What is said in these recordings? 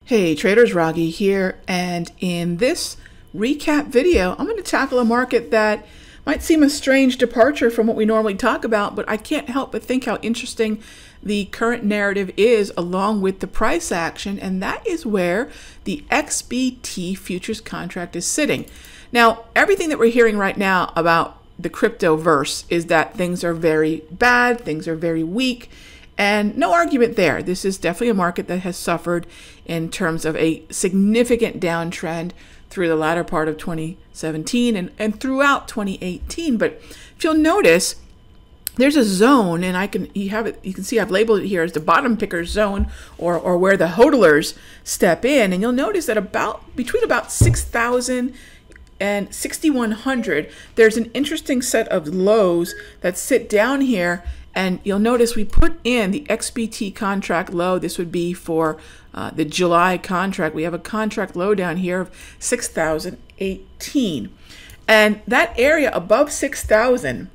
Hey traders, Raghee here, and in this recap video, I'm going to tackle a market that might seem a strange departure from what we normally talk about, but I can't help but think how interesting the current narrative is along with the price action, and that is where the XBT futures contract is sitting. Now, everything that we're hearing right now about the cryptoverse is that things are very bad, things are very weak, and no argument there. This is definitely a market that has suffered in terms of a significant downtrend through the latter part of 2017 and throughout 2018. But if you'll notice, there's a zone, and you can see I've labeled it here as the bottom picker zone, or where the hodlers step in. And you'll notice that between about 6,000 and 6,100, there's an interesting set of lows that sit down here. And you'll notice we put in the XBT contract low. This would be for the July contract. We have a contract low down here of 6,018. And that area above 6,000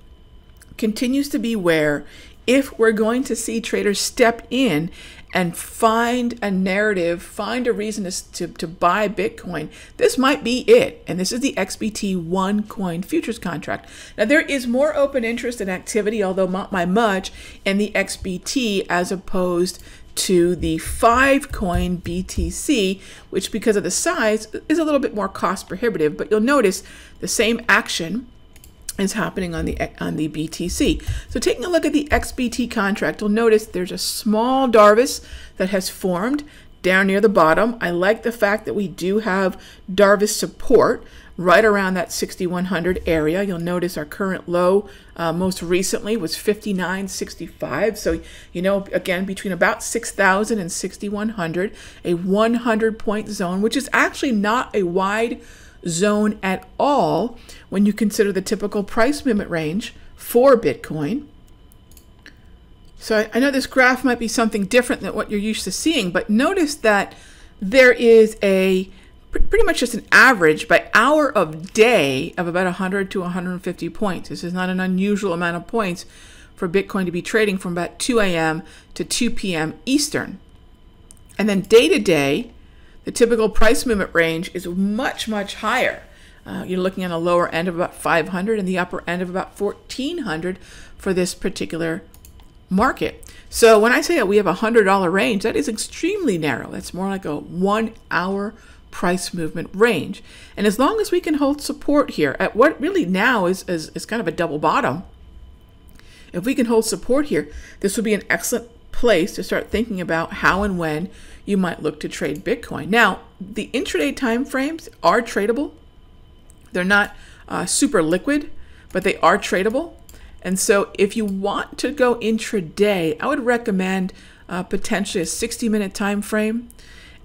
continues to be where, if we're going to see traders step in and find a narrative, find a reason to buy Bitcoin, this might be it. And this is the XBT one coin futures contract. Now, there is more open interest and activity, although not by much, in the XBT as opposed to the 5 coin BTC, which because of the size is a little bit more cost prohibitive. But you'll notice the same action is happening on the BTC. So taking a look at the XBT contract, you'll notice there's a small Darvis that has formed down near the bottom. I like the fact that we do have Darvis support right around that 6,100 area. You'll notice our current low most recently was 59.65. So, you know, again, between about 6,000 and 6,100, a 100-point zone, which is actually not a wide zone at all when you consider the typical price movement range for Bitcoin. So I know this graph might be something different than what you're used to seeing, but notice that there is a pretty much just an average by hour of day of about 100 to 150 points. This is not an unusual amount of points for Bitcoin to be trading from about 2 a.m. to 2 p.m. Eastern. And then day to day, the typical price movement range is much, much higher. You're looking at a lower end of about 500 and the upper end of about 1,400 for this particular market. So when I say that we have a $100 range, that is extremely narrow. That's more like a 1 hour price movement range. And as long as we can hold support here at what really now is kind of a double bottom, if we can hold support here, this would be an excellent place to start thinking about how and when you might look to trade Bitcoin. Now, the intraday time frames are tradable. They're not super liquid, but they are tradable. And so if you want to go intraday, I would recommend potentially a 60-minute time frame.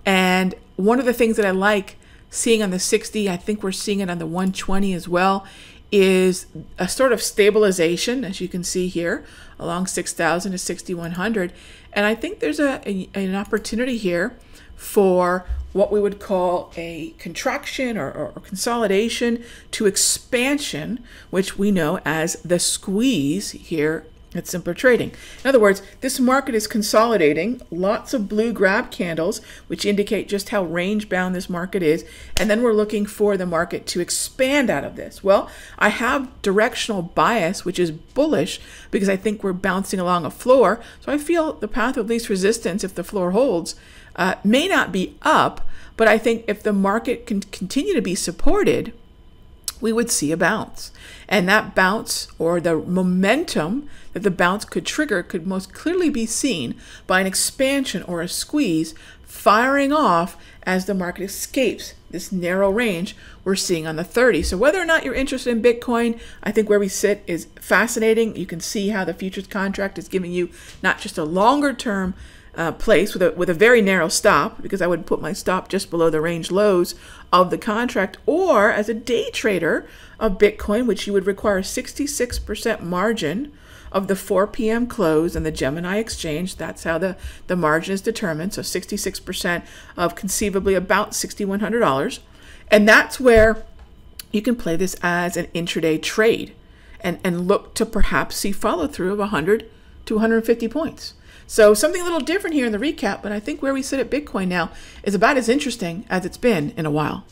And one of the things that I like seeing on the 60, I think we're seeing it on the 120 as well, is a sort of stabilization, as you can see here, along 6,000 to 6,100. And I think there's an opportunity here for what we would call a contraction or consolidation to expansion, which we know as the squeeze here at Simpler Trading. In other words, this market is consolidating, lots of blue grab candles, which indicate just how range bound this market is. And then we're looking for the market to expand out of this. Well, I have directional bias, which is bullish because I think we're bouncing along a floor. So I feel the path of least resistance, if the floor holds, may not be up, but I think if the market can continue to be supported, we would see a bounce. And that bounce, or the momentum that the bounce could trigger, could most clearly be seen by an expansion or a squeeze firing off as the market escapes this narrow range we're seeing on the 30. So whether or not you're interested in Bitcoin, I think where we sit is fascinating. You can see how the futures contract is giving you not just a longer term place with a very narrow stop, because I would put my stop just below the range lows of the contract, or as a day trader of Bitcoin, which you would require 66% margin of the 4 p.m. close and the Gemini exchange. That's how the margin is determined. So 66% of conceivably about $6,100. And that's where you can play this as an intraday trade and look to perhaps see follow through of 100 to 150 points. So something a little different here in the recap, but I think where we sit at Bitcoin now is about as interesting as it's been in a while.